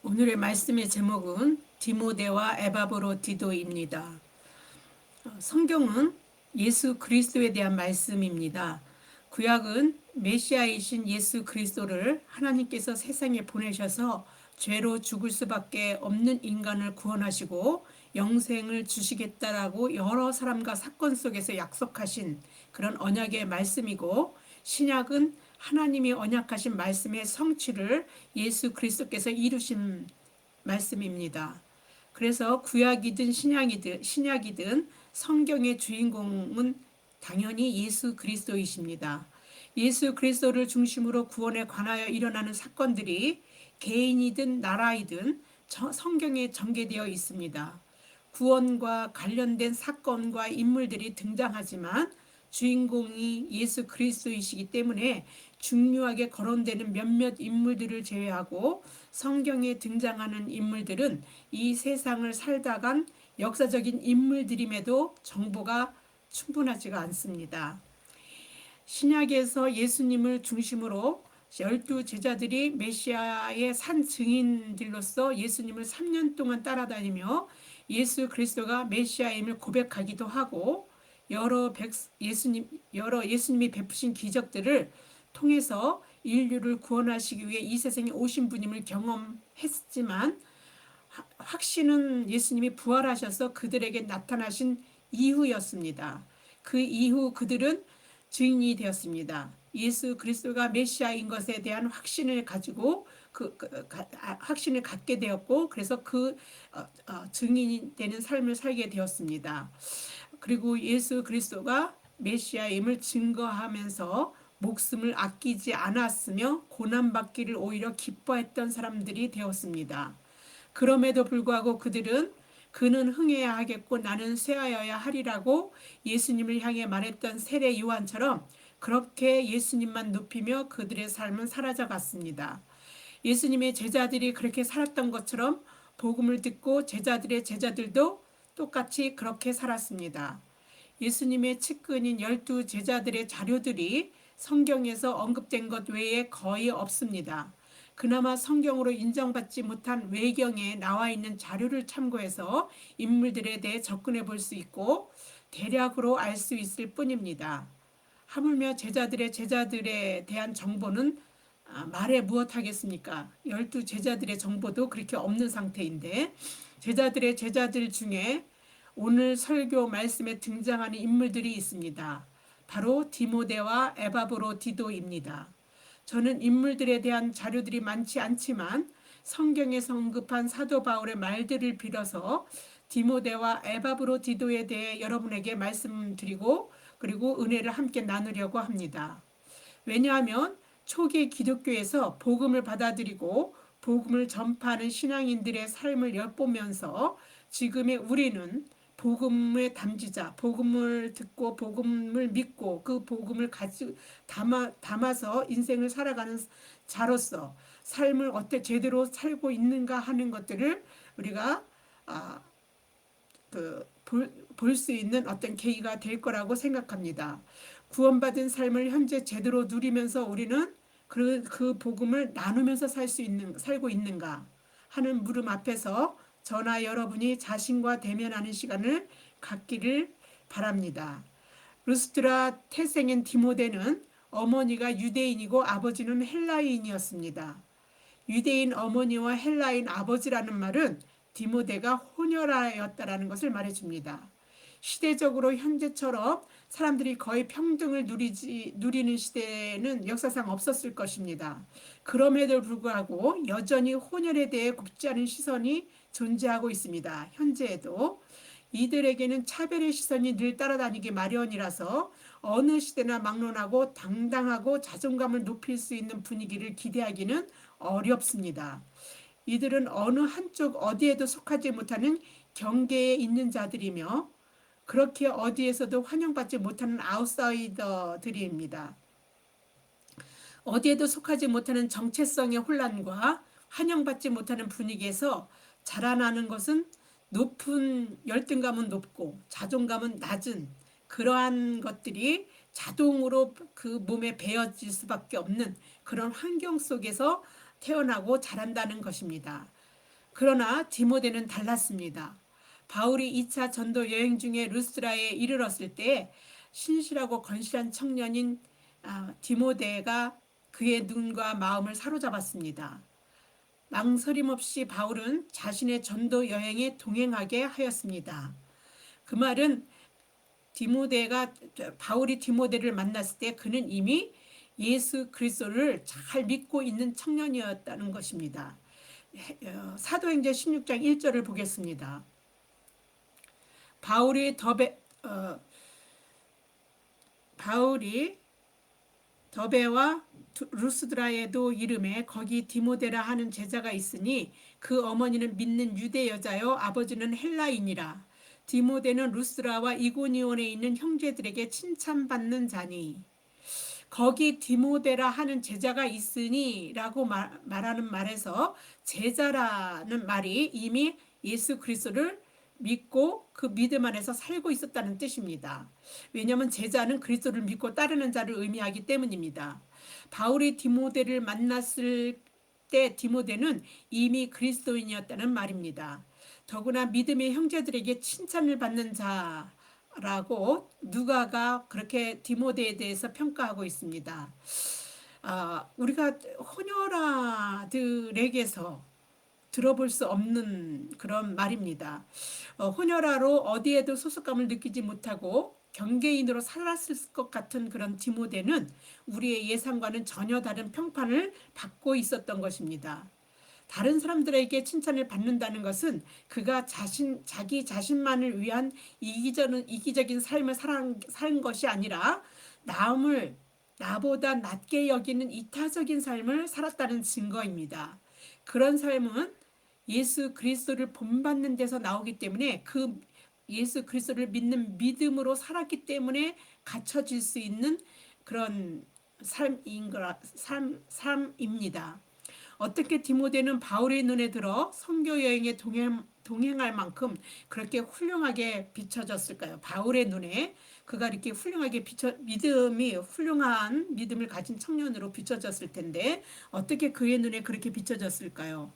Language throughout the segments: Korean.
오늘의 말씀의 제목은 디모데와 에바브로디도입니다. 성경은 예수 그리스도에 대한 말씀입니다. 구약은 메시아이신 예수 그리스도를 하나님께서 세상에 보내셔서 죄로 죽을 수밖에 없는 인간을 구원하시고 영생을 주시겠다라고 여러 사람과 사건 속에서 약속하신 그런 언약의 말씀이고, 신약은 하나님이 언약하신 말씀의 성취를 예수 그리스도께서 이루신 말씀입니다. 그래서 구약이든 신약이든 성경의 주인공은 당연히 예수 그리스도이십니다. 예수 그리스도를 중심으로 구원에 관하여 일어나는 사건들이 개인이든 나라이든 성경에 전개되어 있습니다. 구원과 관련된 사건과 인물들이 등장하지만 주인공이 예수 그리스도이시기 때문에 중요하게 거론되는 몇몇 인물들을 제외하고 성경에 등장하는 인물들은 이 세상을 살다간 역사적인 인물들임에도 정보가 충분하지가 않습니다. 신약에서 예수님을 중심으로 12제자들이 메시아의 산 증인들로서 예수님을 3년 동안 따라다니며 예수 그리스도가 메시아임을 고백하기도 하고, 여러 예수님이 베푸신 기적들을 통해서 인류를 구원하시기 위해 이 세상에 오신 분임을 경험했지만, 확신은 예수님이 부활하셔서 그들에게 나타나신 이후였습니다. 그 이후 그들은 증인이 되었습니다. 예수 그리스도가 메시아인 것에 대한 확신을 가지고 확신을 갖게 되었고, 그래서 증인이 되는 삶을 살게 되었습니다. 그리고 예수 그리스도가 메시아임을 증거하면서 목숨을 아끼지 않았으며 고난받기를 오히려 기뻐했던 사람들이 되었습니다. 그럼에도 불구하고 그는 흥해야 하겠고 나는 쇠하여야 하리라고 예수님을 향해 말했던 세례 요한처럼 그렇게 예수님만 높이며 그들의 삶은 사라져 갔습니다. 예수님의 제자들이 그렇게 살았던 것처럼 복음을 듣고 제자들의 제자들도 똑같이 그렇게 살았습니다. 예수님의 측근인 12제자들의 자료들이 성경에서 언급된 것 외에 거의 없습니다. 그나마 성경으로 인정받지 못한 외경에 나와 있는 자료를 참고해서 인물들에 대해 접근해 볼 수 있고 대략으로 알 수 있을 뿐입니다. 하물며 제자들에 대한 정보는 말해 무엇하겠습니까? 12제자들의 정보도 그렇게 없는 상태인데, 제자들의 제자들 중에 오늘 설교 말씀에 등장하는 인물들이 있습니다. 바로 디모데와 에바브로디도입니다. 저는 인물들에 대한 자료들이 많지 않지만 성경에서 언급한 사도 바울의 말들을 빌어서 디모데와 에바브로디도에 대해 여러분에게 말씀드리고 그리고 은혜를 함께 나누려고 합니다. 왜냐하면 초기 기독교에서 복음을 받아들이고 복음을 전파하는 신앙인들의 삶을 엿보면서 지금의 우리는 복음의 담지자, 복음을 듣고 복음을 믿고 그 복음을 담아서 인생을 살아가는 자로서 삶을 어떻게 제대로 살고 있는가 하는 것들을 우리가 볼 수 있는 어떤 계기가 될 거라고 생각합니다. 구원받은 삶을 현재 제대로 누리면서 우리는 그 복음을 나누면서 살고 있는가 하는 물음 앞에서 저나 여러분이 자신과 대면하는 시간을 갖기를 바랍니다. 루스드라 태생인 디모데는 어머니가 유대인이고 아버지는 헬라인이었습니다. 유대인 어머니와 헬라인 아버지라는 말은 디모데가 혼혈아였다라는 것을 말해줍니다. 시대적으로 현재처럼 사람들이 거의 평등을 누리는 시대는 역사상 없었을 것입니다. 그럼에도 불구하고 여전히 혼혈에 대해 곱지 않은 시선이 존재하고 있습니다. 현재에도 이들에게는 차별의 시선이 늘 따라다니기 마련이라서 어느 시대나 막론하고 당당하고 자존감을 높일 수 있는 분위기를 기대하기는 어렵습니다. 이들은 어느 한쪽 어디에도 속하지 못하는 경계에 있는 자들이며 그렇게 어디에서도 환영받지 못하는 아웃사이더들입니다. 어디에도 속하지 못하는 정체성의 혼란과 환영받지 못하는 분위기에서 자라나는 것은 높은 열등감은 높고 자존감은 낮은 그러한 것들이 자동으로 그 몸에 배어질 수밖에 없는 그런 환경 속에서 태어나고 자란다는 것입니다. 그러나 디모데는 달랐습니다. 바울이 2차 전도 여행 중에 루스드라에 이르렀을 때 신실하고 건실한 청년인 디모데가 그의 눈과 마음을 사로잡았습니다. 망설임 없이 바울은 자신의 전도 여행에 동행하게 하였습니다. 그 말은 바울이 디모데를 만났을 때 그는 이미 예수 그리스도를 잘 믿고 있는 청년이었다는 것입니다. 사도행전 16장 1절을 보겠습니다. 바울이 더베와 루스드라에도 이름에 거기 디모데라 하는 제자가 있으니 그 어머니는 믿는 유대 여자요 아버지는 헬라인이라. 디모데는 루스드라와 이고니온에 있는 형제들에게 칭찬받는 자니. 거기 디모데라 하는 제자가 있으니 라고 말하는 말에서 제자라는 말이 이미 예수 그리스도를 믿고 그 믿음 안에서 살고 있었다는 뜻입니다. 왜냐하면 제자는 그리스도를 믿고 따르는 자를 의미하기 때문입니다. 바울이 디모데를 만났을 때 디모데는 이미 그리스도인이었다는 말입니다. 더구나 믿음의 형제들에게 칭찬을 받는 자라고 누가가 그렇게 디모데에 대해서 평가하고 있습니다. 우리가 혼혈아들에게서 들어볼 수 없는 그런 말입니다. 혼혈아로 어디에도 소속감을 느끼지 못하고 경계인으로 살았을 것 같은 그런 디모데는 우리의 예상과는 전혀 다른 평판을 받고 있었던 것입니다. 다른 사람들에게 칭찬을 받는다는 것은 그가 자기 자신만을 위한 이기적인 삶을 산 것이 아니라 남을 나보다 낮게 여기는 이타적인 삶을 살았다는 증거입니다. 그런 삶은 예수 그리스도를 본받는 데서 나오기 때문에 그 예수 그리스도를 믿는 믿음으로 살았기 때문에 갖춰질 수 있는 그런 삶입니다. 어떻게 디모데는 바울의 눈에 들어 선교 여행에 동행할 만큼 그렇게 훌륭하게 비춰졌을까요? 바울의 눈에 그가 이렇게 훌륭하게 훌륭한 믿음을 가진 청년으로 비춰졌을 텐데 어떻게 그의 눈에 그렇게 비춰졌을까요?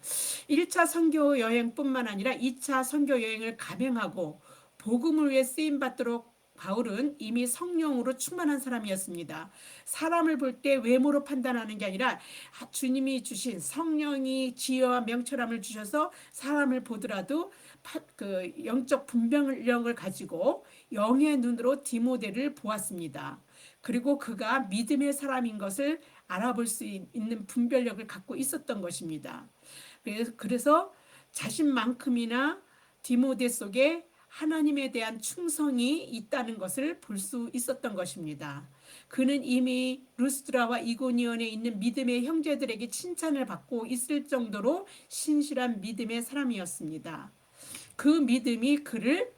1차 선교 여행뿐만 아니라 2차 선교 여행을 감행하고 복음을 위해 쓰임 받도록 바울은 이미 성령으로 충만한 사람이었습니다. 사람을 볼 때 외모로 판단하는 게 아니라 주님이 주신 성령이 지혜와 명철함을 주셔서 사람을 보더라도 그 영적 분별력을 가지고 영의 눈으로 디모데를 보았습니다. 그리고 그가 믿음의 사람인 것을 알아볼 수 있는 분별력을 갖고 있었던 것입니다. 그래서 자신만큼이나 디모데 속에 하나님에 대한 충성이 있다는 것을 볼 수 있었던 것입니다. 그는 이미 루스드라와 이고니온에 있는 믿음의 형제들에게 칭찬을 받고 있을 정도로 신실한 믿음의 사람이었습니다. 그 믿음이 그를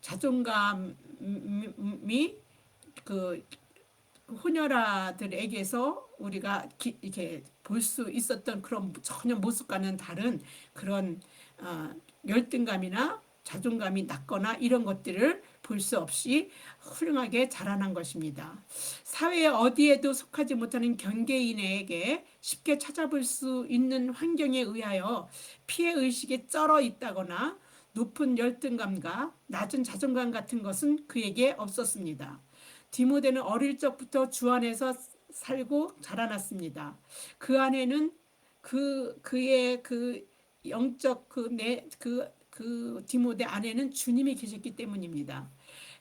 자존감이 그 혼혈아들에게서 우리가 이렇게 볼 수 있었던 그런 전혀 모습과는 다른 그런 열등감이나 자존감이 낮거나 이런 것들을 볼 수 없이 훌륭하게 자라난 것입니다. 사회 어디에도 속하지 못하는 경계인에게 쉽게 찾아볼 수 있는 환경에 의하여 피해의식에 쩔어 있다거나 높은 열등감과 낮은 자존감 같은 것은 그에게 없었습니다. 디모데는 어릴 적부터 주 안에서 살고 자라났습니다. 그 안에는 그의 그 영적 그 디모데 안에는 주님이 계셨기 때문입니다.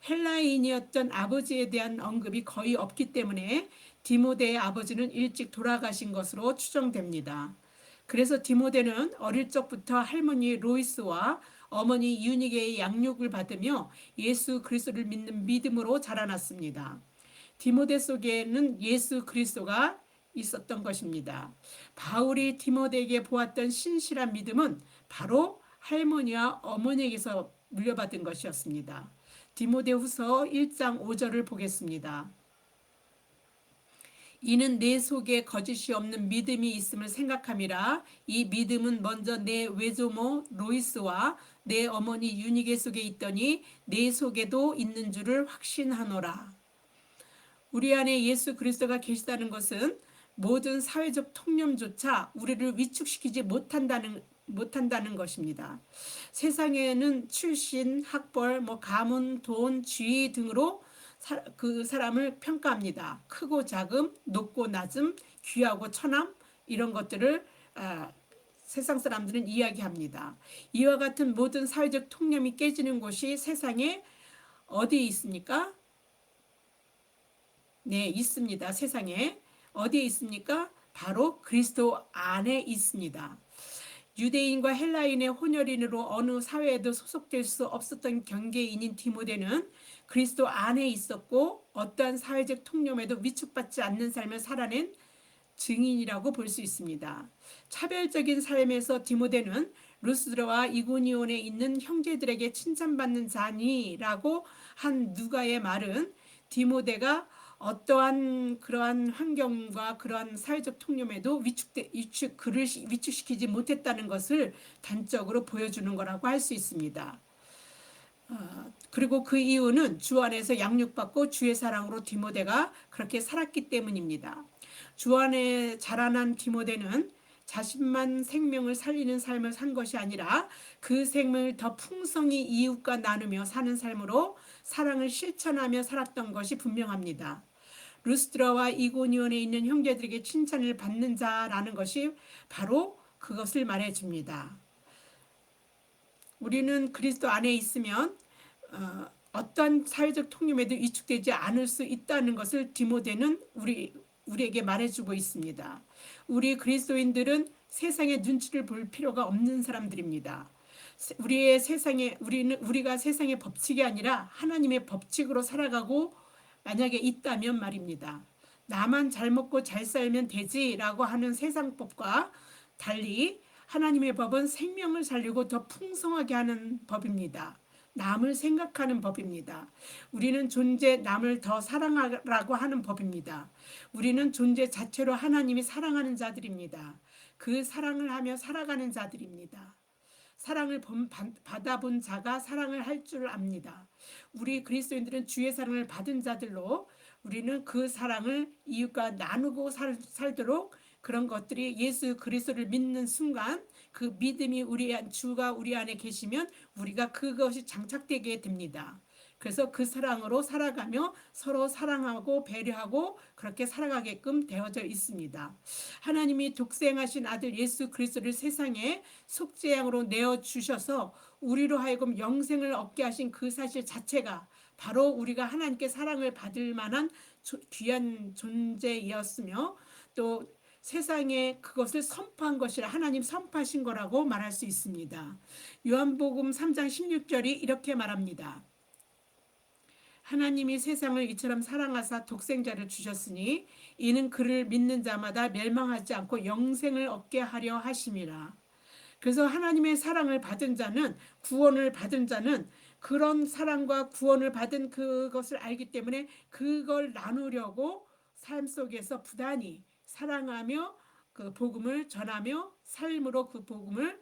헬라인이었던 아버지에 대한 언급이 거의 없기 때문에 디모데의 아버지는 일찍 돌아가신 것으로 추정됩니다. 그래서 디모데는 어릴 적부터 할머니 로이스와 어머니 유니게의 양육을 받으며 예수 그리스도를 믿는 믿음으로 자라났습니다. 디모데 속에는 예수 그리스도가 있었던 것입니다. 바울이 디모데에게 보았던 신실한 믿음은 바로 할머니와 어머니에게서 물려받은 것이었습니다. 디모데후서 1장 5절을 보겠습니다. 이는 내 속에 거짓이 없는 믿음이 있음을 생각함이라. 이 믿음은 먼저 내 외조모 로이스와 내 어머니 유니게 속에 있더니 내 속에도 있는 줄을 확신하노라. 우리 안에 예수 그리스도가 계시다는 것은 모든 사회적 통념조차 우리를 위축시키지 못한다는 못한다는 것입니다. 세상에는 출신, 학벌, 가문, 돈, 지위 등으로 그 사람을 평가합니다. 크고 작음, 높고 낮음, 귀하고 처남 이런 것들을 세상 사람들은 이야기합니다. 이와 같은 모든 사회적 통념이 깨지는 곳이 세상에 어디에 있습니까? 네, 있습니다. 세상에 어디에 있습니까? 바로 그리스도 안에 있습니다. 유대인과 헬라인의 혼혈인으로 어느 사회에도 소속될 수 없었던 경계인인 디모데는 그리스도 안에 있었고 어떠한 사회적 통념에도 위축받지 않는 삶을 살아낸 증인이라고 볼 수 있습니다. 차별적인 삶에서 디모데는 루스드라와 이고니온에 있는 형제들에게 칭찬받는 자니라고 한 누가의 말은 디모데가 어떠한 그러한 환경과 그러한 사회적 통념에도 그를 위축시키지 못했다는 것을 단적으로 보여주는 거라고 할 수 있습니다. 그리고 그 이유는 주 안에서 양육받고 주의 사랑으로 디모데가 그렇게 살았기 때문입니다. 주 안에 자라난 디모데는 자신만 생명을 살리는 삶을 산 것이 아니라 그 생명을 더 풍성히 이웃과 나누며 사는 삶으로 사랑을 실천하며 살았던 것이 분명합니다. 루스드라와 이고니온에 있는 형제들에게 칭찬을 받는 자라는 것이 바로 그것을 말해줍니다. 우리는 그리스도 안에 있으면 어떤 사회적 통념에도 위축되지 않을 수 있다는 것을 디모데는 우리에게 말해주고 있습니다. 우리 그리스도인들은 세상의 눈치를 볼 필요가 없는 사람들입니다. 우리가 세상의 법칙이 아니라 하나님의 법칙으로 살아가고 만약에 있다면 말입니다. 나만 잘 먹고 잘 살면 되지라고 하는 세상법과 달리 하나님의 법은 생명을 살리고 더 풍성하게 하는 법입니다. 남을 생각하는 법입니다. 우리는 남을 더 사랑하라고 하는 법입니다. 우리는 존재 자체로 하나님이 사랑하는 자들입니다. 그 사랑을 하며 살아가는 자들입니다. 사랑을 받아본 자가 사랑을 할 줄 압니다. 우리 그리스도인들은 주의 사랑을 받은 자들로 우리는 그 사랑을 이웃과 나누고 살도록 그런 것들이 예수 그리스도를 믿는 순간 그 믿음이 주가 우리 안에 계시면 우리가 그것이 장착되게 됩니다. 그래서 그 사랑으로 살아가며 서로 사랑하고 배려하고 그렇게 살아가게끔 되어져 있습니다. 하나님이 독생하신 아들 예수 그리스도를 세상에 속죄양으로 내어주셔서 우리로 하여금 영생을 얻게 하신 그 사실 자체가 바로 우리가 하나님께 사랑을 받을 만한 귀한 존재이었으며 또 세상에 그것을 선포한 것이라 하나님 선포하신 거라고 말할 수 있습니다. 요한복음 3장 16절이 이렇게 말합니다. 하나님이 세상을 이처럼 사랑하사 독생자를 주셨으니 이는 그를 믿는 자마다 멸망하지 않고 영생을 얻게 하려 하심이라. 그래서 하나님의 사랑을 받은 자는 구원을 받은 자는 그런 사랑과 구원을 받은 그것을 알기 때문에 그걸 나누려고 삶 속에서 부단히 사랑하며 그 복음을 전하며 삶으로 그 복음을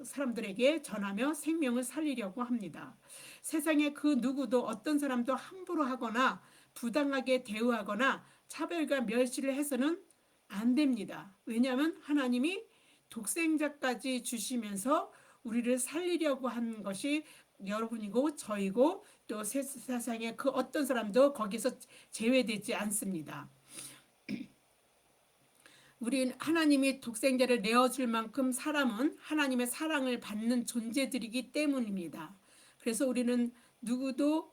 사람들에게 전하며 생명을 살리려고 합니다. 세상에 그 누구도 어떤 사람도 함부로 하거나 부당하게 대우하거나 차별과 멸시를 해서는 안 됩니다. 왜냐하면 하나님이 독생자까지 주시면서 우리를 살리려고 한 것이 여러분이고 저이고 또 세상에 그 어떤 사람도 거기서 제외되지 않습니다. 우린 하나님이 독생자를 내어줄 만큼 사람은 하나님의 사랑을 받는 존재들이기 때문입니다. 그래서 우리는 누구도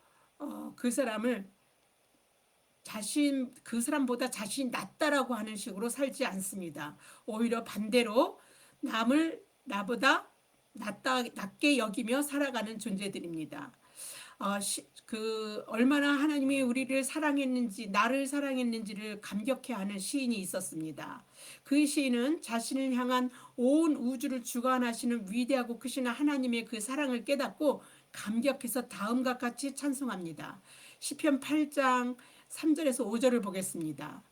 그 사람을 그 사람보다 자신이 낫다라고 하는 식으로 살지 않습니다. 오히려 반대로 남을 나보다 낫게 여기며 살아가는 존재들입니다. 얼마나 하나님이 우리를 사랑했는지, 나를 사랑했는지를 감격해하는 시인이 있었습니다. 그 시인은 자신을 향한 온 우주를 주관하시는 위대하고 크신 하나님의 그 사랑을 깨닫고 감격해서 다음과 같이 찬송합니다. 시편 8장 3절에서 5절을 보겠습니다.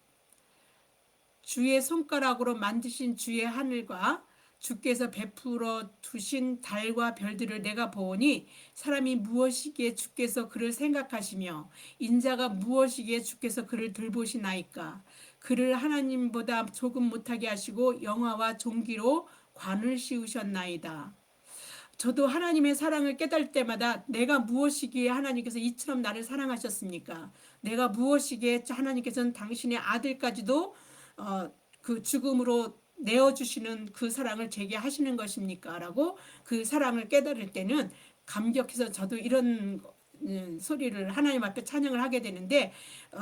주의 손가락으로 만드신 주의 하늘과 주께서 베풀어 두신 달과 별들을 내가 보오니 사람이 무엇이기에 주께서 그를 생각하시며 인자가 무엇이기에 주께서 그를 돌보시나이까. 그를 하나님보다 조금 못하게 하시고 영화와 존귀로 관을 씌우셨나이다. 저도 하나님의 사랑을 깨달을 때마다 내가 무엇이기에 하나님께서 이처럼 나를 사랑하셨습니까? 내가 무엇이기에 하나님께서는 당신의 아들까지도 그 죽음으로 내어주시는 그 사랑을 제게 하시는 것입니까? 라고 그 사랑을 깨달을 때는 감격해서 저도 이런 소리를 하나님 앞에 찬양을 하게 되는데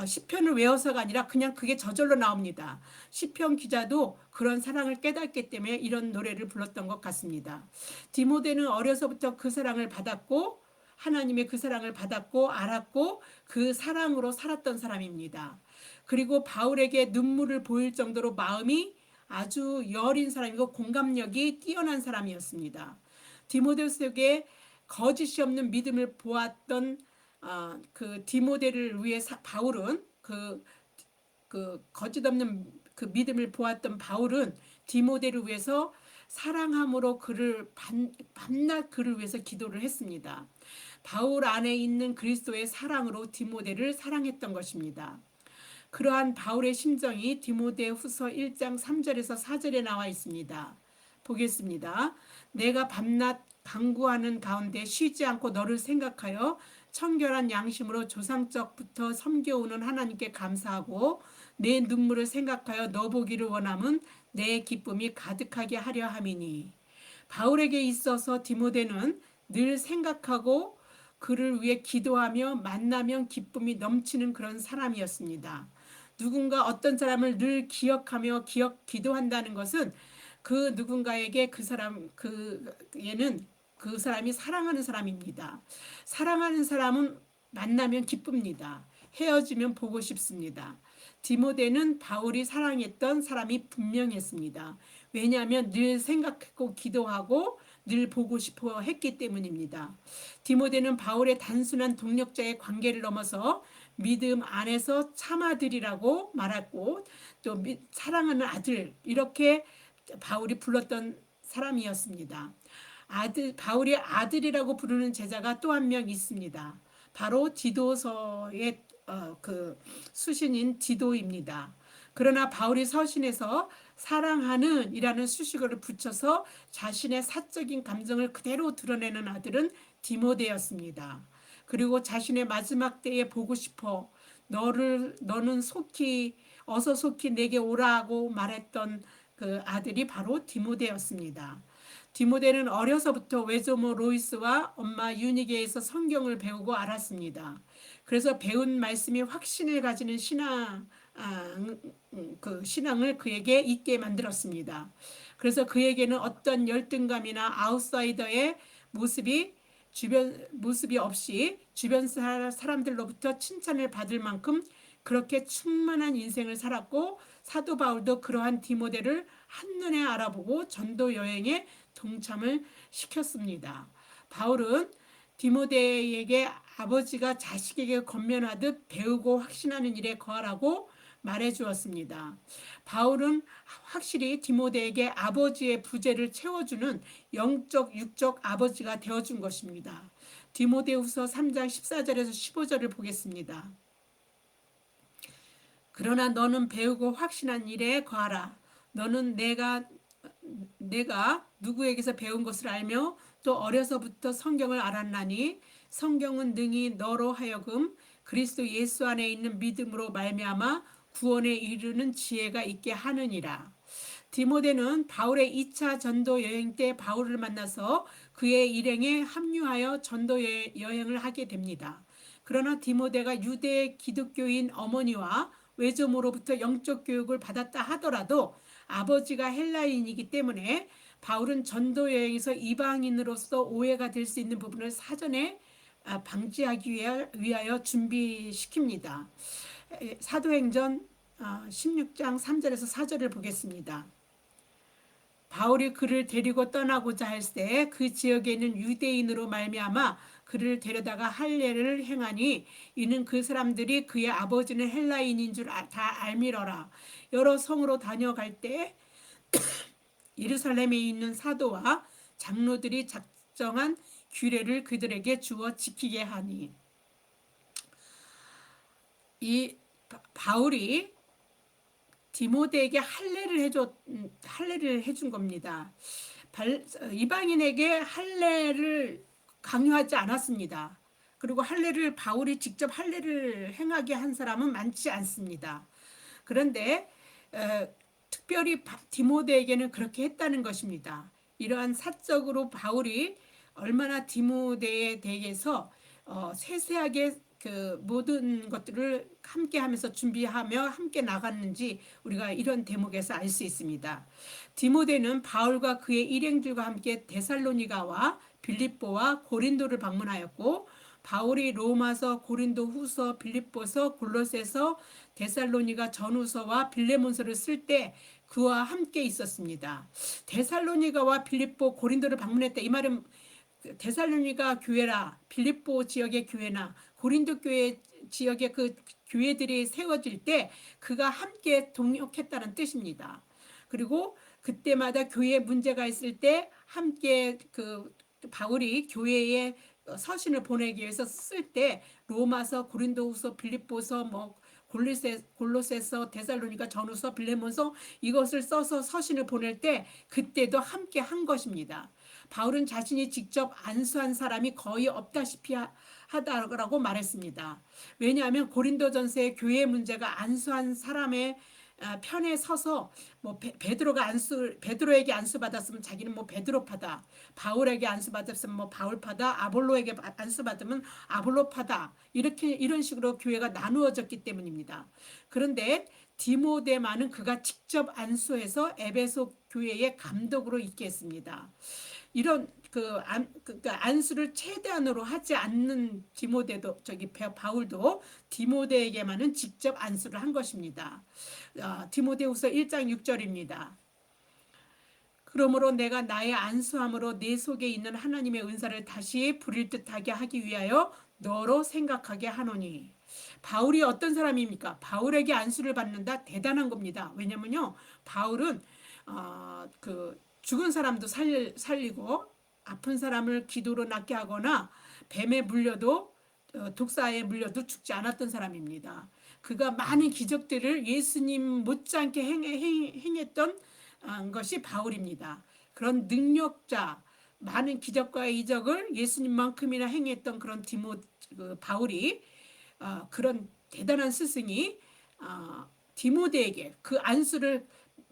시편을 외워서가 아니라 그냥 그게 저절로 나옵니다. 시편 기자도 그런 사랑을 깨닫기 때문에 이런 노래를 불렀던 것 같습니다. 디모데는 어려서부터 그 사랑을 받았고 하나님의 그 사랑을 받았고 알았고 그 사랑으로 살았던 사람입니다. 그리고 바울에게 눈물을 보일 정도로 마음이 아주 여린 사람이고 공감력이 뛰어난 사람이었습니다. 디모데에게 거짓이 없는 믿음을 보았던 그 디모데를 위해 바울은 그 거짓 없는 그 믿음을 보았던 바울은 디모데를 위해서 사랑함으로 그를 밤낮 그를 위해서 기도를 했습니다. 바울 안에 있는 그리스도의 사랑으로 디모데를 사랑했던 것입니다. 그러한 바울의 심정이 디모데후서 1장 3절에서 4절에 나와 있습니다. 보겠습니다. 내가 밤낮 간구하는 가운데 쉬지 않고 너를 생각하여 청결한 양심으로 조상적부터 섬겨오는 하나님께 감사하고 내 눈물을 생각하여 너 보기를 원함은 내 기쁨이 가득하게 하려 함이니. 바울에게 있어서 디모데는 늘 생각하고 그를 위해 기도하며 만나면 기쁨이 넘치는 그런 사람이었습니다. 누군가 어떤 사람을 늘 기억하며 기도한다는 것은 그 누군가에게 얘는 그 사람이 사랑하는 사람입니다. 사랑하는 사람은 만나면 기쁩니다. 헤어지면 보고 싶습니다. 디모데는 바울이 사랑했던 사람이 분명했습니다. 왜냐하면 늘 생각하고 기도하고 늘 보고 싶어 했기 때문입니다. 디모데는 바울의 단순한 동력자의 관계를 넘어서 믿음 안에서 참아들이라고 말했고 또 사랑하는 아들 이렇게 바울이 불렀던 사람이었습니다. 바울이 아들이라고 부르는 제자가 또 한 명 있습니다. 바로 디도서의 그 수신인 디도입니다. 그러나 바울이 서신에서 사랑하는 이라는 수식어를 붙여서 자신의 사적인 감정을 그대로 드러내는 아들은 디모데였습니다. 그리고 자신의 마지막 때에 보고 싶어 너는 어서 속히 내게 오라고 말했던 그 아들이 바로 디모데였습니다. 디모데는 어려서부터 외조모 로이스와 엄마 유니게에서 성경을 배우고 알았습니다. 그래서 배운 말씀이 확신을 가지는 신앙을 그에게 있게 만들었습니다. 그래서 그에게는 어떤 열등감이나 아웃사이더의 모습이 없이 주변 사람들로부터 칭찬을 받을 만큼 그렇게 충만한 인생을 살았고 사도 바울도 그러한 디모데를 한눈에 알아보고 전도 여행에 동참을 시켰습니다. 바울은 디모데에게 아버지가 자식에게 권면하듯 배우고 확신하는 일에 거하라고 말해주었습니다. 바울은 확실히 디모데에게 아버지의 부재를 채워주는 영적 육적 아버지가 되어준 것입니다. 디모데후서 3장 14절에서 15절을 보겠습니다. 그러나 너는 배우고 확신한 일에 거하라. 너는 내가 누구에게서 배운 것을 알며 또 어려서부터 성경을 알았나니 성경은 능히 너로 하여금 그리스도 예수 안에 있는 믿음으로 말미암아 구원에 이르는 지혜가 있게 하느니라. 디모데는 바울의 2차 전도 여행 때 바울을 만나서 그의 일행에 합류하여 전도 여행을 하게 됩니다. 그러나 디모데가 유대 기독교인 어머니와 외조모로부터 영적 교육을 받았다 하더라도 아버지가 헬라인이기 때문에 바울은 전도 여행에서 이방인으로서 오해가 될 수 있는 부분을 사전에 방지하기 위하여 준비시킵니다. 사도행전 16장 3절에서 4절을 보겠습니다. 바울이 그를 데리고 떠나고자 할 때 그 지역에 있는 유대인으로 말미암아 그를 데려다가 할례를 행하니 이는 그 사람들이 그의 아버지는 헬라인인 줄 다 알미러라. 여러 성으로 다녀갈 때 예루살렘에 있는 사도와 장로들이 작정한 규례를 그들에게 주어 지키게 하니. 이 바울이 디모데에게 할례를 해준 겁니다. 이방인에게 할례를 강요하지 않았습니다. 그리고 할례를 바울이 직접 할례를 행하게 한 사람은 많지 않습니다. 그런데 특별히 디모데에게는 그렇게 했다는 것입니다. 이러한 사적으로 바울이 얼마나 디모데에 대해서 세세하게 그 모든 것들을 함께 하면서 준비하며 함께 나갔는지 우리가 이런 대목에서 알 수 있습니다. 디모데는 바울과 그의 일행들과 함께 데살로니가와 빌립보와 고린도를 방문하였고, 바울이 로마서, 고린도 후서, 빌립보서, 골로새서, 데살로니가 전후서와 빌레몬서를 쓸 때 그와 함께 있었습니다. 데살로니가와 빌립보, 고린도를 방문했다. 이 말은 데살로니가 교회라, 빌립보 지역의 교회나 고린도 교회 지역의 그 교회들이 세워질 때 그가 함께 동역했다는 뜻입니다. 그리고 그때마다 교회에 문제가 있을 때 함께 그 바울이 교회에 서신을 보내기 위해서 쓸 때 로마서, 고린도후서, 빌립보서, 뭐 골로새서, 데살로니가 전후서, 빌레몬서 이것을 써서 서신을 보낼 때 그때도 함께 한 것입니다. 바울은 자신이 직접 안수한 사람이 거의 없다시피 하다라고 말했습니다. 왜냐하면 고린도전서의 교회 문제가 안수한 사람의 편에 서서 뭐 베드로에게 안수 받았으면 자기는 뭐 베드로파다, 바울에게 안수 받았으면 뭐 바울파다, 아볼로에게 안수 받으면 아볼로파다, 이렇게 이런 식으로 교회가 나누어졌기 때문입니다. 그런데 디모데만은 그가 직접 안수해서 에베소 교회의 감독으로 있게 했습니다. 이런 안수를 최대한으로 하지 않는 바울도 디모데에게만은 직접 안수를 한 것입니다. 디모데후서 1장 6절입니다. 그러므로 내가 나의 안수함으로 내 속에 있는 하나님의 은사를 다시 부릴 듯하게 하기 위하여 너로 생각하게 하노니. 바울이 어떤 사람입니까? 바울에게 안수를 받는다? 대단한 겁니다. 왜냐면요, 바울은 죽은 사람도 살리고 아픈 사람을 기도로 낫게 하거나 뱀에 물려도 독사에 물려도 죽지 않았던 사람입니다. 그가 많은 기적들을 예수님 못지않게 행했던 것이 바울입니다. 그런 능력자, 많은 기적과 이적을 예수님만큼이나 행했던 그런 바울이 그런 대단한 스승이 디모데에게 그 안수를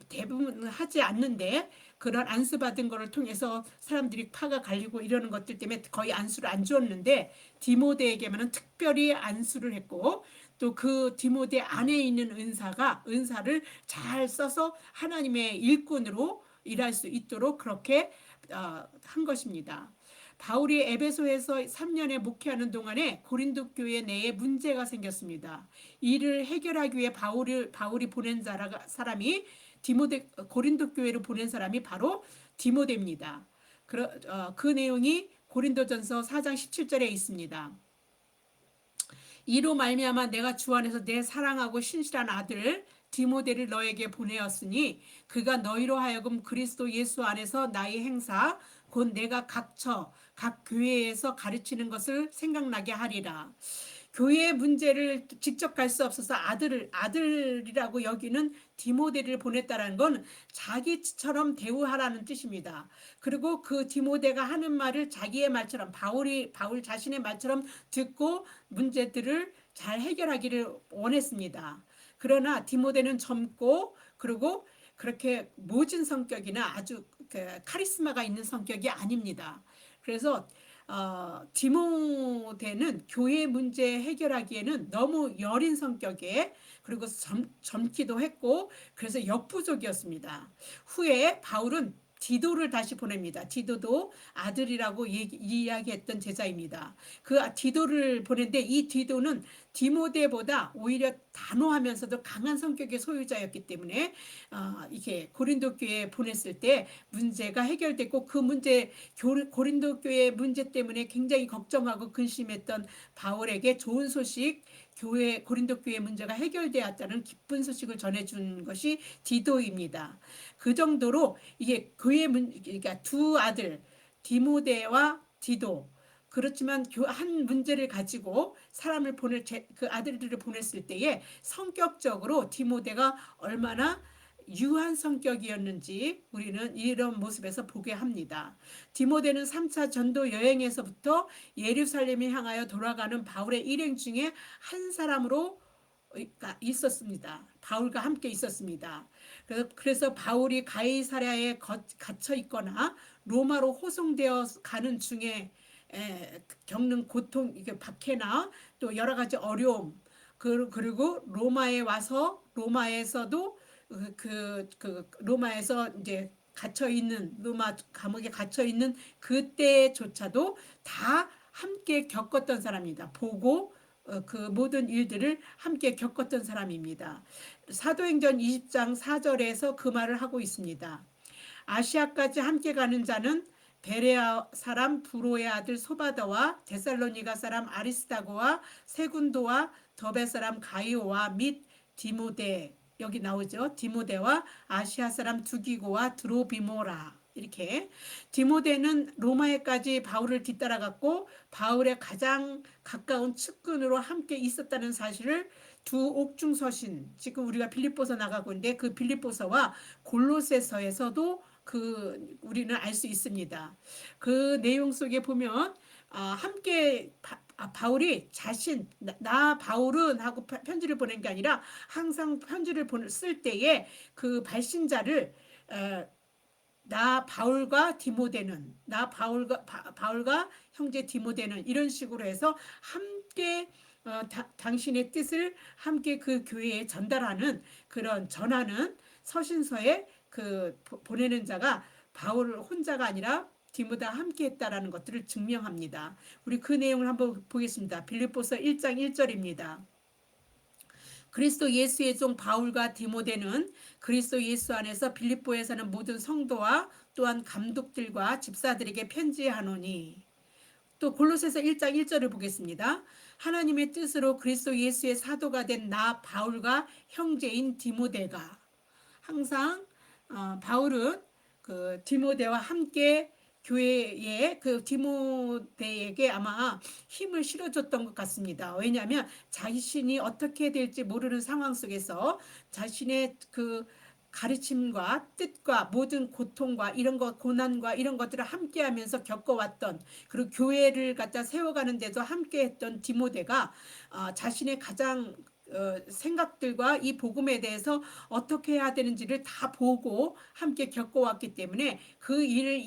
대부분 하지 않는데, 그런 안수 받은 것을 통해서 사람들이 파가 갈리고 이러는 것들 때문에 거의 안수를 안 주었는데 디모데에게만은 특별히 안수를 했고, 또 그 디모데 안에 있는 은사를 잘 써서 하나님의 일꾼으로 일할 수 있도록 그렇게 한 것입니다. 바울이 에베소에서 3년에 목회하는 동안에 고린도 교회 내에 문제가 생겼습니다. 이를 해결하기 위해 바울이 보낸 사람이 고린도 교회로 보낸 사람이 바로 디모데입니다. 그 내용이 고린도전서 4장 17절에 있습니다. 이로 말미암아 내가 주 안에서 내 사랑하고 신실한 아들 디모데를 너에게 보내었으니 그가 너희로 하여금 그리스도 예수 안에서 나의 행사 곧 내가 각 교회에서 가르치는 것을 생각나게 하리라. 교회의 문제를 직접 갈 수 없어서 아들이라고 여기는 디모데를 보냈다는 건 자기처럼 대우하라는 뜻입니다. 그리고 그 디모데가 하는 말을 자기의 말처럼 바울 자신의 말처럼 듣고 문제들을 잘 해결하기를 원했습니다. 그러나 디모데는 젊고 그리고 그렇게 모진 성격이나 아주 카리스마가 있는 성격이 아닙니다. 그래서 디모데는 교회 문제 해결하기에는 너무 여린 성격에, 그리고 젊기도 했고 그래서 역부족이었습니다. 후에 바울은 디도를 다시 보냅니다. 디도도 아들이라고 이야기했던 제자입니다. 그 디도를 보냈는데 이 디도는 디모데보다 오히려 단호하면서도 강한 성격의 소유자였기 때문에 이게 고린도 교회에 보냈을 때 문제가 해결됐고, 그 고린도 교회 문제 때문에 굉장히 걱정하고 근심했던 바울에게 좋은 소식, 고린도 교회 문제가 해결되었다는 기쁜 소식을 전해준 것이 디도입니다. 그 정도로 이게 그러니까 두 아들 디모데와 디도, 그렇지만 한 문제를 가지고 그 아들들을 보냈을 때에 성격적으로 디모데가 얼마나 유한 성격이었는지 우리는 이런 모습에서 보게 합니다. 디모데는 3차 전도 여행에서부터 예루살렘을 향하여 돌아가는 바울의 일행 중에 한 사람으로 있었습니다. 바울과 함께 있었습니다. 그래서 바울이 가이사랴에 갇혀 있거나 로마로 호송되어 가는 중에 겪는 고통, 이게 박해나 또 여러 가지 어려움, 그리고 로마에 와서 로마에서도 로마에서 이제 갇혀 있는 로마 감옥에 갇혀 있는 그때조차도 다 함께 겪었던 사람입니다. 보고 그 모든 일들을 함께 겪었던 사람입니다. 사도행전 20장 4절에서 그 말을 하고 있습니다. 아시아까지 함께 가는 자는 베레아 사람 브로의 아들 소바더와 데살로니가 사람 아리스다고와 세군도와 더베 사람 가이오와 및 디모데, 여기 나오죠. 디모데와 아시아 사람 두기고와 드로비모라. 이렇게 디모데는 로마에까지 바울을 뒤따라갔고 바울의 가장 가까운 측근으로 함께 있었다는 사실을 두 옥중서신, 지금 우리가 빌립보서 나가고 있는데 그 빌립보서와 골로새서에서도 우리는 알 수 있습니다. 그 내용 속에 보면 함께 바울이 나 바울은 하고 편지를 보낸 게 아니라 항상 편지를 쓸 때에 그 발신자를 나 바울과 디모데는, 나 바울과 형제 디모데는, 이런 식으로 해서 함께 당신의 뜻을 함께 그 교회에 전하는 서신서에 보내는 자가 바울 혼자가 아니라 디모데와 함께 했다라는 것들을 증명합니다. 우리 그 내용을 한번 보겠습니다. 빌립보서 1장 1절입니다. 그리스도 예수의 종 바울과 디모데는 그리스도 예수 안에서 빌립보에 사는 모든 성도와 또한 감독들과 집사들에게 편지하노니. 또 골로새서 1장 1절을 보겠습니다. 하나님의 뜻으로 그리스도 예수의 사도가 된 나 바울과 형제인 디모데가. 항상 바울은 그 디모데와 함께 교회에 디모데에게 아마 힘을 실어줬던 것 같습니다. 왜냐하면 자신이 어떻게 될지 모르는 상황 속에서 자신의 그 가르침과 뜻과 모든 고통과 이런 것, 고난과 이런 것들을 함께하면서 겪어왔던, 그리고 교회를 갖다 세워가는데도 함께했던 디모데가 자신의 가장 생각들과 이 복음에 대해서 어떻게 해야 되는지를 다 보고 함께 겪어왔기 때문에 그 일을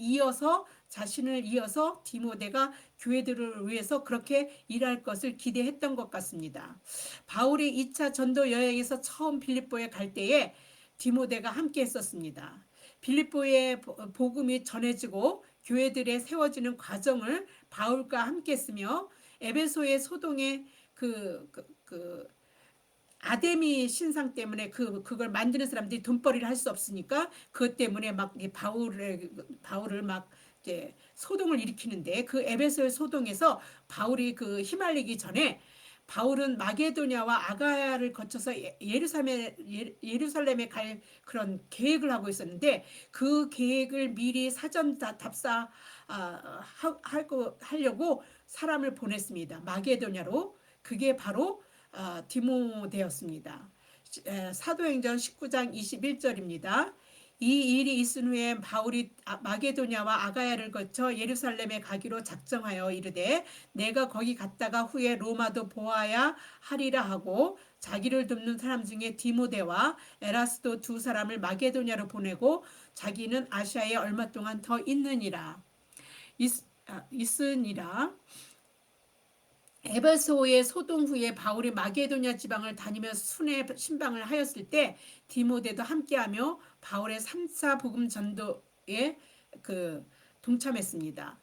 자신을 이어서 디모데가 교회들을 위해서 그렇게 일할 것을 기대했던 것 같습니다. 바울이 2차 전도 여행에서 처음 빌립보에 갈 때에 디모데가 함께 했었습니다. 빌립보의 복음이 전해지고 교회들에 세워지는 과정을 바울과 함께 했으며, 에베소의 소동의 아데미 신상 때문에 그걸 만드는 사람들이 돈벌이를 할 수 없으니까 그것 때문에 막 바울을 막 이제 소동을 일으키는데, 그 에베소의 소동에서 바울이 휘말리기 전에 바울은 마게도냐와 아가야를 거쳐서 예루살렘에 갈 그런 계획을 하고 있었는데, 그 계획을 미리 사전 답사 하려고 사람을 보냈습니다. 마게도냐로. 그게 바로 디모데였습니다. 사도행전 19장 21절입니다. 이 일이 있은 후에 바울이 마게도냐와 아가야를 거쳐 예루살렘에 가기로 작정하여 이르되 내가 거기 갔다가 후에 로마도 보아야 하리라 하고, 자기를 돕는 사람 중에 디모데와 에라스도 두 사람을 마게도냐로 보내고 자기는 아시아에 얼마 동안 더 있으니라. 에베소의 소동 후에 바울이 마게도냐 지방을 다니며 순회 신방을 하였을 때 디모데도 함께하며 바울의 3차 복음 전도에 동참했습니다.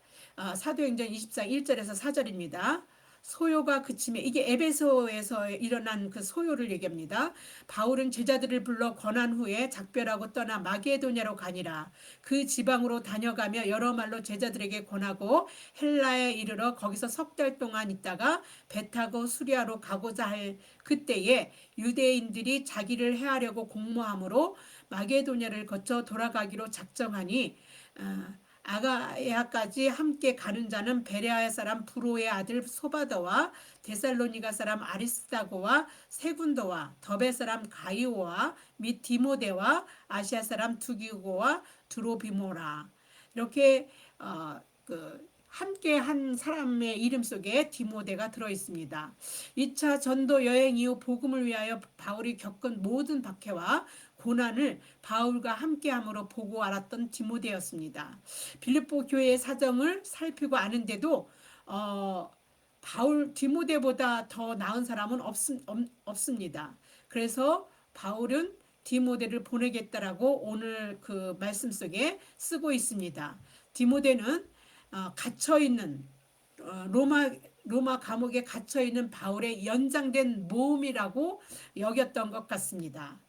사도행전 24 1절에서 4절입니다. 소요가 그치매, 이게 에베소에서 일어난 그 소요를 얘기합니다. 바울은 제자들을 불러 권한 후에 작별하고 떠나 마게도냐로 가니라. 그 지방으로 다녀가며 여러 말로 제자들에게 권하고 헬라에 이르러 거기서 3달 동안 있다가 배 타고 수리아로 가고자 할 그때에 유대인들이 자기를 해하려고 공모함으로 마게도냐를 거쳐 돌아가기로 작정하니 아가야까지 함께 가는 자는 베레아 사람 브로의 아들 소바더와 데살로니가 사람 아리스다고와 세군도와 더베 사람 가이오와 및 디모데와 아시아 사람 두기고와 드로비모라. 이렇게 함께 한 사람의 이름 속에 디모데가 들어 있습니다. 2차 전도 여행 이후 복음을 위하여 바울이 겪은 모든 박해와 고난을 바울과 함께함으로 보고 알았던 디모데였습니다. 빌립보 교회의 사정을 살피고 아는데도 바울 디모데보다 더 나은 사람은 없습니다. 그래서 바울은 디모데를 보내겠다라고 오늘 그 말씀 속에 쓰고 있습니다. 디모데는 갇혀 있는 로마 감옥에 갇혀 있는 바울의 연장된 모험이라고 여겼던 것 같습니다.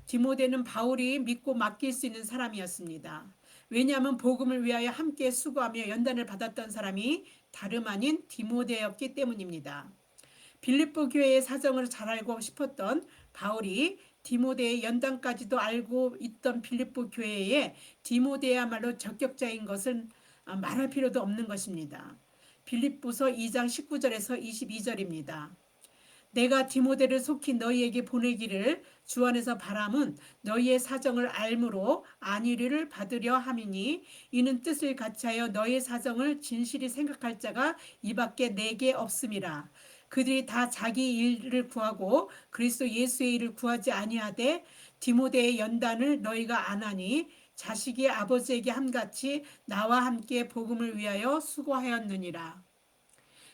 디모데는 바울이 믿고 맡길 수 있는 사람이었습니다. 왜냐하면 복음을 위하여 함께 수고하며 연단을 받았던 사람이 다름 아닌 디모데였기 때문입니다. 빌립보 교회의 사정을 잘 알고 싶었던 바울이 디모데의 연단까지도 알고 있던 빌립보 교회에 디모데야말로 적격자인 것은 말할 필요도 없는 것입니다. 빌립보서 2장 19절에서 22절입니다. 내가 디모데를 속히 너희에게 보내기를 주 안에서 바람은 너희의 사정을 알므로 안위를 받으려 함이니 이는 뜻을 같이하여 너희의 사정을 진실히 생각할 자가 이밖에 내게 없음이라. 그들이 다 자기 일을 구하고 그리스도 예수의 일을 구하지 아니하되 디모데의 연단을 너희가 아나니 자식이 아버지에게 함같이 나와 함께 복음을 위하여 수고하였느니라.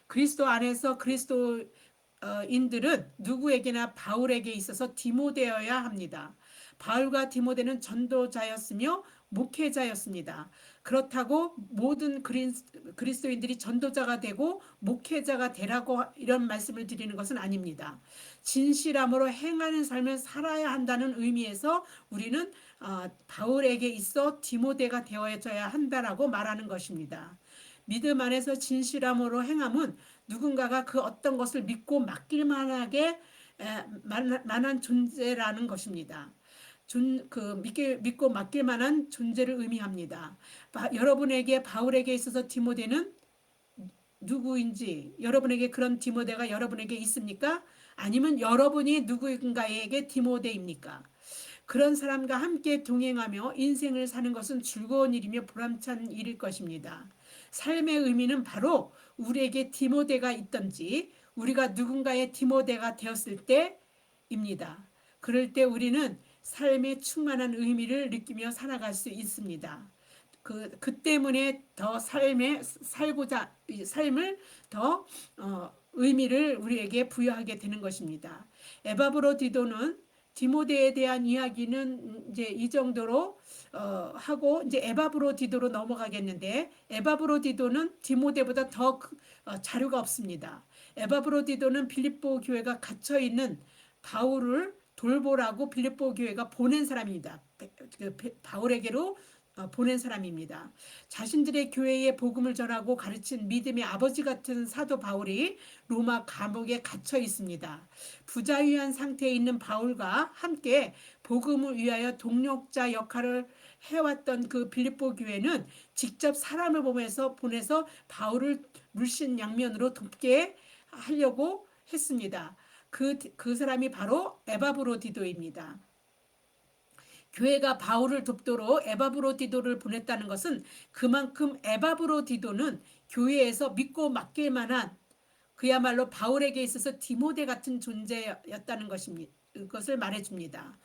그리스도 안에서 그리스도인들은 누구에게나 바울에게 있어서 디모데여야 합니다. 바울과 디모데는 전도자였으며 목회자였습니다. 그렇다고 모든 그리스도인들이 전도자가 되고 목회자가 되라고 이런 말씀을 드리는 것은 아닙니다. 진실함으로 행하는 삶을 살아야 한다는 의미에서 우리는 바울에게 있어 디모데가 되어져야 한다라고 말하는 것입니다. 믿음 안에서 진실함으로 행함은 누군가가 그 어떤 것을 믿고 맡길 만한 존재라는 것입니다. 믿고 맡길 만한 존재를 의미합니다. 여러분에게 바울에게 있어서 디모데는 누구인지, 여러분에게 그런 디모데가 여러분에게 있습니까? 아니면 여러분이 누군가에게 디모데입니까? 그런 사람과 함께 동행하며 인생을 사는 것은 즐거운 일이며 보람찬 일일 것입니다. 삶의 의미는 바로 우리에게 디모데가 있던지 우리가 누군가의 디모데가 되었을 때입니다. 그럴 때 우리는 삶의 충만한 의미를 느끼며 살아갈 수 있습니다. 그 때문에 더 삶을 더 의미를 우리에게 부여하게 되는 것입니다. 에바브로디도는 디모데에 대한 이야기는 이제 이 정도로 하고 이제 에바브로디도로 넘어가겠는데 에바브로디도는 디모데보다 더 자료가 없습니다. 에바브로디도는 빌립보 교회가 갇혀 있는 바울을 돌보라고 빌립보 교회가 보낸 사람입니다. 바울에게로 보낸 사람입니다. 자신들의 교회에 복음을 전하고 가르친 믿음의 아버지 같은 사도 바울이 로마 감옥에 갇혀 있습니다. 부자유한 상태에 있는 바울과 함께 복음을 위하여 동력자 역할을 해왔던 그 빌립보 교회는 직접 사람을 보내서 바울을 물신양면으로 돕게 하려고 했습니다. 그 사람이 바로 에바브로디도입니다. 교회가 바울을 돕도록 에바브로디도를 보냈다는 것은 그만큼 에바브로디도는 교회에서 믿고 맡길 만한 그야말로 바울에게 있어서 디모데 같은 존재였다는 것을 말해줍니다.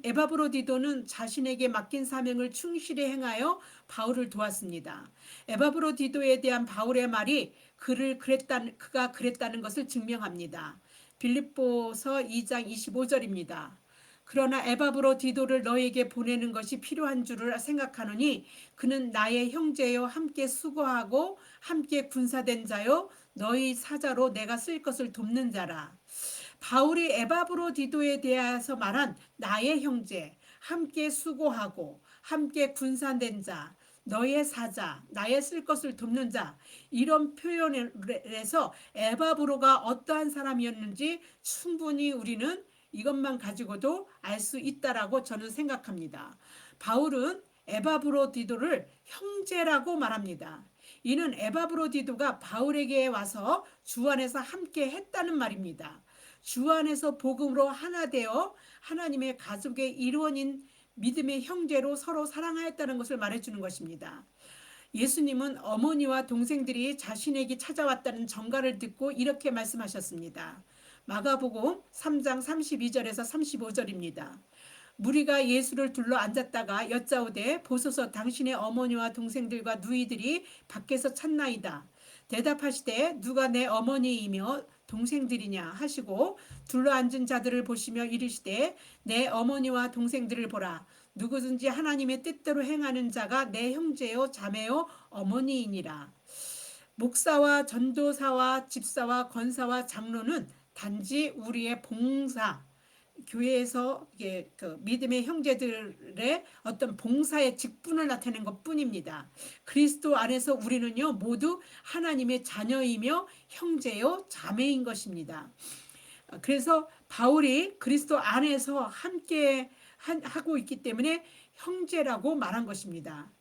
에바브로디도는 자신에게 맡긴 사명을 충실히 행하여 바울을 도왔습니다. 에바브로디도에 대한 바울의 말이 그가 그랬다는 것을 증명합니다. 빌립보서 2장 25절입니다. 그러나 에바브로디도를 너에게 보내는 것이 필요한 줄을 생각하노니 그는 나의 형제요 함께 수고하고 함께 군사된 자요 너희 사자로 내가 쓸 것을 돕는 자라. 바울이 에바브로디도에 대해서 말한 나의 형제, 함께 수고하고 함께 군사된 자, 너의 사자, 나의 쓸 것을 돕는 자, 이런 표현에서 에바브로가 어떠한 사람이었는지 충분히 우리는 이것만 가지고도 알 수 있다라고 저는 생각합니다. 바울은 에바브로디도를 형제라고 말합니다. 이는 에바브로디도가 바울에게 와서 주 안에서 함께 했다는 말입니다. 주 안에서 복음으로 하나 되어 하나님의 가족의 일원인 믿음의 형제로 서로 사랑하였다는 것을 말해주는 것입니다. 예수님은 어머니와 동생들이 자신에게 찾아왔다는 전가를 듣고 이렇게 말씀하셨습니다. 마가복음 3장 32절에서 35절입니다. 무리가 예수를 둘러 앉았다가 여짜오되 보소서 당신의 어머니와 동생들과 누이들이 밖에서 찾나이다. 대답하시되 누가 내 어머니이며 동생들이냐 하시고 둘러 앉은 자들을 보시며 이르시되 내 어머니와 동생들을 보라. 누구든지 하나님의 뜻대로 행하는 자가 내 형제요 자매요 어머니이니라. 목사와 전도사와 집사와 권사와 장로는 단지 우리의 봉사, 교회에서 이게 그 믿음의 형제들의 어떤 봉사의 직분을 나타낸 것뿐입니다. 그리스도 안에서 우리는요 모두 하나님의 자녀이며 형제요 자매인 것입니다. 그래서 바울이 그리스도 안에서 함께 하고 있기 때문에 형제라고 말한 것입니다.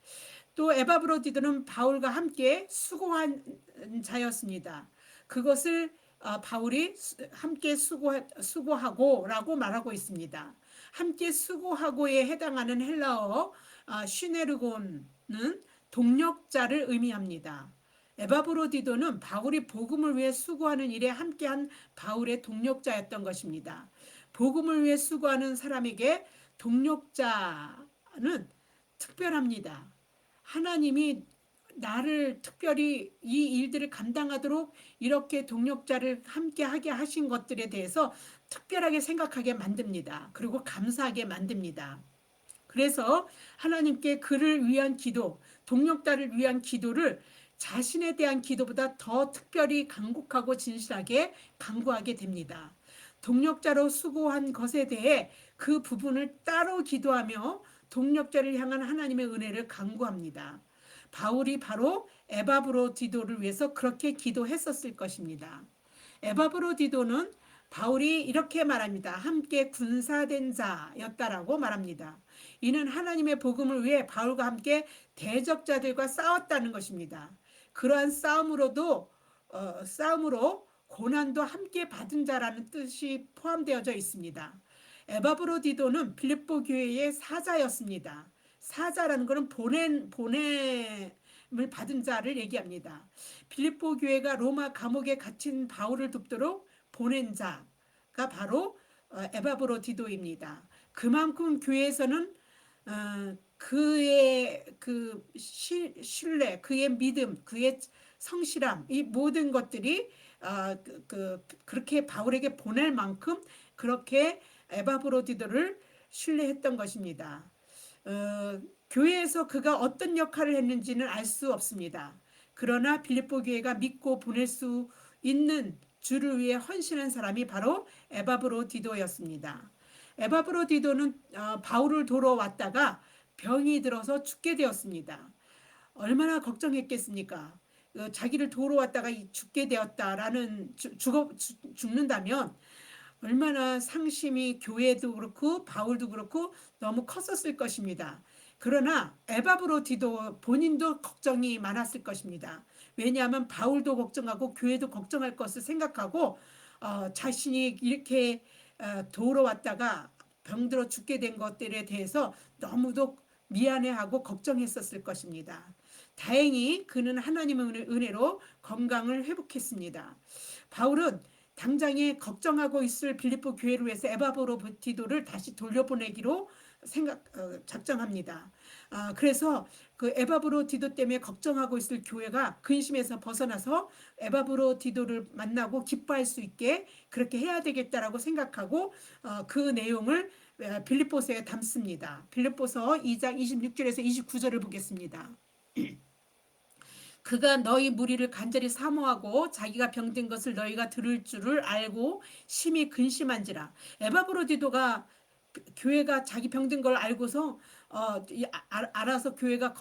또 에바브로디도는 바울과 함께 수고한 자였습니다. 그것을 바울이 함께 수고하고라고 말하고 있습니다. 함께 수고하고에 해당하는 헬라어 슈네르곤은 동력자를 의미합니다. 에바브로디도는 바울이 복음을 위해 수고하는 일에 함께한 바울의 동력자였던 것입니다. 복음을 위해 수고하는 사람에게 동력자는 특별합니다. 하나님이 나를 특별히 이 일들을 감당하도록 이렇게 동력자를 함께하게 하신 것들에 대해서 특별하게 생각하게 만듭니다. 그리고 감사하게 만듭니다. 그래서 하나님께 그를 위한 기도, 동력자를 위한 기도를 자신에 대한 기도보다 더 특별히 간곡하고 진실하게 간구하게 됩니다. 동력자로 수고한 것에 대해 그 부분을 따로 기도하며 동력자를 향한 하나님의 은혜를 간구합니다. 바울이 바로 에바브로디도를 위해서 그렇게 기도했었을 것입니다. 에바브로디도는 바울이 이렇게 말합니다. 함께 군사된 자였다라고 말합니다. 이는 하나님의 복음을 위해 바울과 함께 대적자들과 싸웠다는 것입니다. 그러한 싸움으로 고난도 함께 받은 자라는 뜻이 포함되어져 있습니다. 에바브로디도는 빌립보 교회의 사자였습니다. 사자라는 것은 보냄을 받은 자를 얘기합니다. 빌립보 교회가 로마 감옥에 갇힌 바울을 돕도록 보낸 자가 바로 에바브로디도입니다. 그만큼 교회에서는 그의 그 신뢰, 그의 믿음, 그의 성실함, 이 모든 것들이 그렇게 바울에게 보낼 만큼 그렇게 에바브로디도를 신뢰했던 것입니다. 교회에서 그가 어떤 역할을 했는지는 알 수 없습니다. 그러나 빌립보 교회가 믿고 보낼 수 있는 주를 위해 헌신한 사람이 바로 에바브로디도였습니다. 에바브로디도는 바울을 도러 왔다가 병이 들어서 죽게 되었습니다. 얼마나 걱정했겠습니까? 자기를 도러 왔다가 죽게 되었다라는 죽는다면 얼마나 상심이 교회도 그렇고 바울도 그렇고 너무 컸었을 것입니다. 그러나 에바브로디도 본인도 걱정이 많았을 것입니다. 왜냐하면 바울도 걱정하고 교회도 걱정할 것을 생각하고 자신이 이렇게 도로 왔다가 병들어 죽게 된 것들에 대해서 너무도 미안해하고 걱정했었을 것입니다. 다행히 그는 하나님의 은혜로 건강을 회복했습니다. 바울은 당장에 걱정하고 있을 빌립보 교회를 위해서 에바브로디도를 다시 돌려보내기로 작정합니다. 그래서 그 에바브로디도 때문에 걱정하고 있을 교회가 근심에서 벗어나서 에바브로디도를 만나고 기뻐할 수 있게 그렇게 해야 되겠다라고 생각하고 그 내용을 빌립보서에 담습니다. 빌립보서 2장 26절에서 29절을 보겠습니다. 그가 너희 무리를 간절히 사모하고 자기가 병든 것을 너희가 들을 줄을 알고 심히 근심한지라. 에바브로디도가 교회가 자기 병든 걸 알고서 알아서 교회가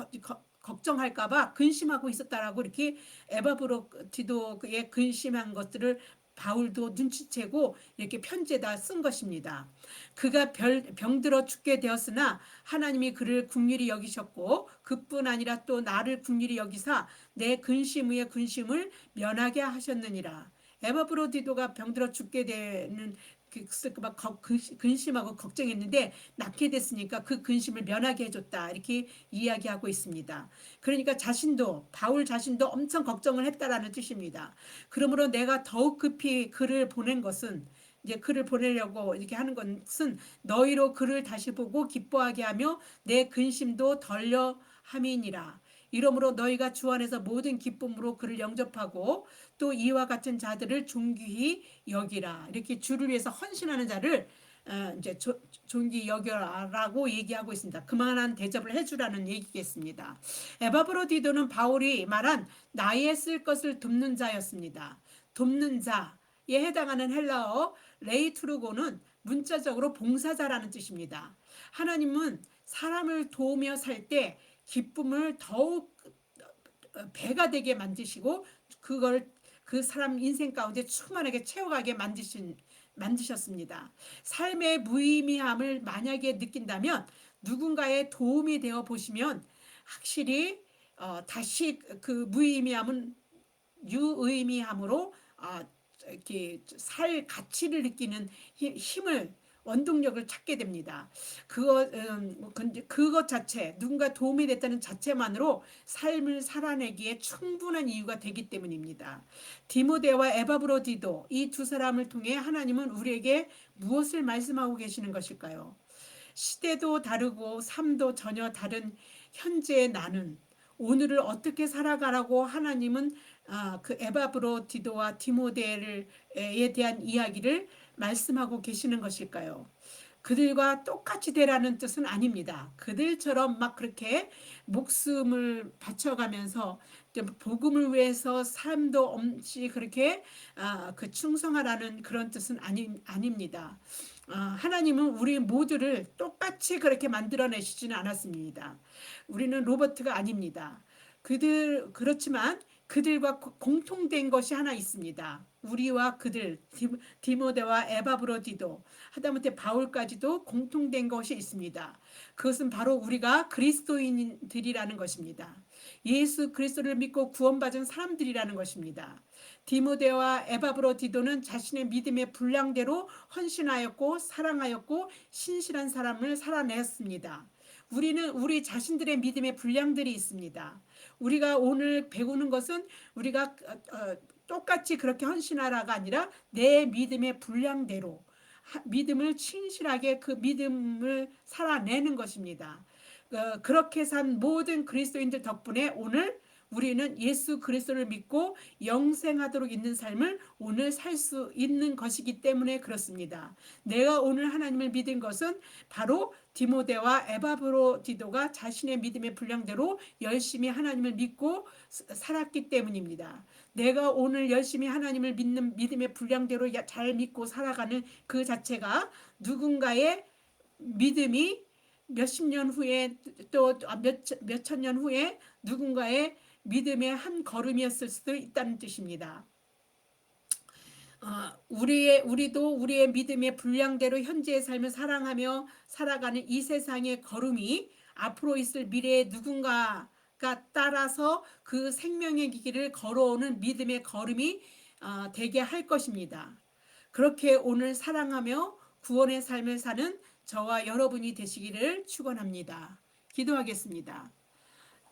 걱정할까봐 근심하고 있었다라고 이렇게 에바브로디도의 근심한 것들을 바울도 눈치채고 이렇게 편지에다 쓴 것입니다. 그가 병들어 죽게 되었으나 하나님이 그를 긍휼히 여기셨고 그뿐 아니라 또 나를 긍휼히 여기사 내 근심 위에 근심을 면하게 하셨느니라. 에바브로디도가 병들어 죽게 되는 막 근심하고 걱정했는데 낫게 됐으니까 그 근심을 면하게 해줬다, 이렇게 이야기하고 있습니다. 그러니까 바울 자신도 엄청 걱정을 했다라는 뜻입니다. 그러므로 내가 더욱 급히 글을 보낸 것은, 이제 글을 보내려고 이렇게 하는 것은 너희로 글을 다시 보고 기뻐하게 하며 내 근심도 덜려 함이니라. 이러므로 너희가 주 안에서 모든 기쁨으로 그를 영접하고 또 이와 같은 자들을 존귀히 여기라. 이렇게 주를 위해서 헌신하는 자를 이제 존귀히 여겨라라고 얘기하고 있습니다. 그만한 대접을 해주라는 얘기겠습니다. 에바브로디도는 바울이 말한 나의 쓸 것을 돕는 자였습니다. 돕는 자에 해당하는 헬라어 레이투르고는 문자적으로 봉사자라는 뜻입니다. 하나님은 사람을 도우며 살 때 기쁨을 더욱 배가 되게 만드시고 그걸 그 사람 인생 가운데 충만하게 채워가게 만드셨습니다. 삶의 무의미함을 만약에 느낀다면 누군가의 도움이 되어 보시면 확실히 다시 그 무의미함은 유의미함으로 이렇게 살 가치를 느끼는 힘을, 원동력을 찾게 됩니다. 그것 자체, 누군가 도움이 됐다는 자체만으로 삶을 살아내기에 충분한 이유가 되기 때문입니다. 디모데와 에바브로디도, 이 두 사람을 통해 하나님은 우리에게 무엇을 말씀하고 계시는 것일까요? 시대도 다르고 삶도 전혀 다른 현재의 나는 오늘을 어떻게 살아가라고 하나님은 그 에바브로디도와 디모데에 대한 이야기를 말씀하고 계시는 것일까요? 그들과 똑같이 되라는 뜻은 아닙니다. 그들처럼 막 그렇게 목숨을 바쳐가면서 복음을 위해서 삶도 없이 그렇게 그 충성하라는 그런 뜻은 아닙니다. 하나님은 우리 모두를 똑같이 그렇게 만들어내시지는 않았습니다. 우리는 로버트가 아닙니다. 그렇지만 그들과 공통된 것이 하나 있습니다. 우리와 그들, 디모데와 에바브로디도, 하다못해 바울까지도 공통된 것이 있습니다. 그것은 바로 우리가 그리스도인들이라는 것입니다. 예수 그리스도를 믿고 구원받은 사람들이라는 것입니다. 디모데와 에바브로디도는 자신의 믿음의 분량대로 헌신하였고 사랑하였고 신실한 삶을 살아냈습니다. 우리는 우리 자신들의 믿음의 분량들이 있습니다. 우리가 오늘 배우는 것은 우리가 똑같이 그렇게 헌신하라가 아니라 내 믿음의 분량대로 믿음을 진실하게 그 믿음을 살아내는 것입니다. 그렇게 산 모든 그리스도인들 덕분에 오늘 우리는 예수 그리스도를 믿고 영생하도록 있는 삶을 오늘 살 수 있는 것이기 때문에 그렇습니다. 내가 오늘 하나님을 믿은 것은 바로 디모데와 에바브로디도가 자신의 믿음의 분량대로 열심히 하나님을 믿고 살았기 때문입니다. 내가 오늘 열심히 하나님을 믿는 믿음의 분량대로 잘 믿고 살아가는 그 자체가 누군가의 믿음이 몇십 년 후에 또 몇천 년 후에 누군가의 믿음의 한 걸음이었을 수도 있다는 뜻입니다. 우리도 우리의 믿음의 분량대로 현재의 삶을 사랑하며 살아가는 이 세상의 걸음이 앞으로 있을 미래의 누군가가 따라서 그 생명의 길을 걸어오는 믿음의 걸음이 되게 할 것입니다. 그렇게 오늘 사랑하며 구원의 삶을 사는 저와 여러분이 되시기를 축원합니다. 기도하겠습니다.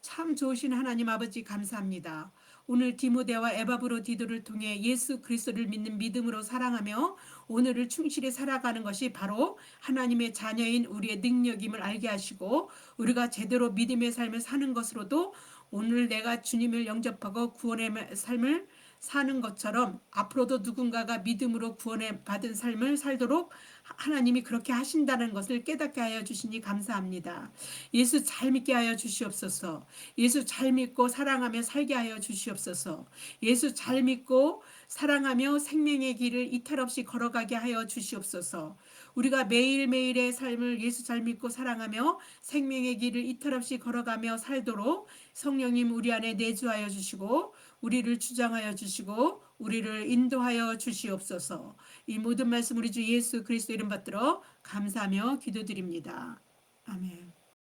참 좋으신 하나님 아버지 감사합니다. 오늘 디모데와 에바브로디도를 통해 예수 그리스도를 믿는 믿음으로 사랑하며 오늘을 충실히 살아가는 것이 바로 하나님의 자녀인 우리의 능력임을 알게 하시고 우리가 제대로 믿음의 삶을 사는 것으로도 오늘 내가 주님을 영접하고 구원의 삶을 사는 것처럼 앞으로도 누군가가 믿음으로 구원을 받은 삶을 살도록 하나님이 그렇게 하신다는 것을 깨닫게 하여 주시니 감사합니다. 예수 잘 믿게 하여 주시옵소서. 예수 잘 믿고 사랑하며 살게 하여 주시옵소서. 예수 잘 믿고 사랑하며 생명의 길을 이탈 없이 걸어가게 하여 주시옵소서. 우리가 매일매일의 삶을 예수 잘 믿고 사랑하며 생명의 길을 이탈 없이 걸어가며 살도록 성령님 우리 안에 내주하여 주시고 우리를 주장하여 주시고 우리를 인도하여 주시옵소서. 이 모든 말씀 우리 주 예수 그리스도 이름 받들어 감사하며 기도드립니다. 아멘.